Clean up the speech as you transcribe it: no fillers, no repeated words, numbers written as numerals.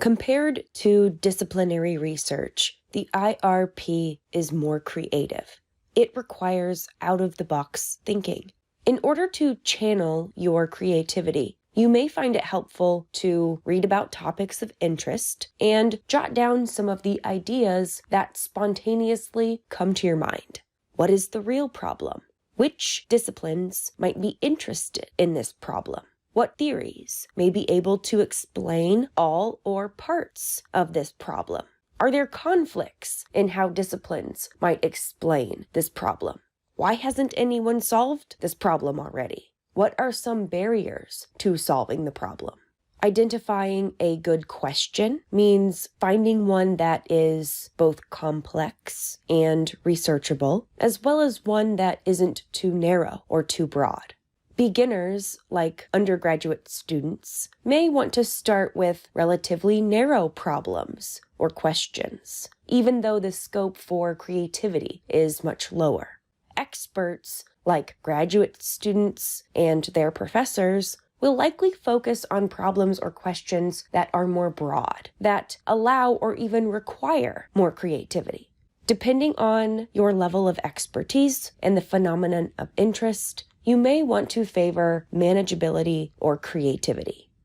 Compared to disciplinary research, the IRP is more creative. It requires out-of-the-box thinking. In order to channel your creativity, you may find it helpful to read about topics of interest and jot down some of the ideas that spontaneously come to your mind. What is the real problem? Which disciplines might be interested in this problem? What theories may be able to explain all or parts of this problem? Are there conflicts in how disciplines might explain this problem? Why hasn't anyone solved this problem already? What are some barriers to solving the problem? Identifying a good question means finding one that is both complex and researchable, as well as one that isn't too narrow or too broad. Beginners, like undergraduate students, may want to start with relatively narrow problems or questions, even though the scope for creativity is much lower. Experts, like graduate students and their professors, will likely focus on problems or questions that are more broad, that allow or even require more creativity. Depending on your level of expertise and the phenomenon of interest, you may want to favor manageability or creativity.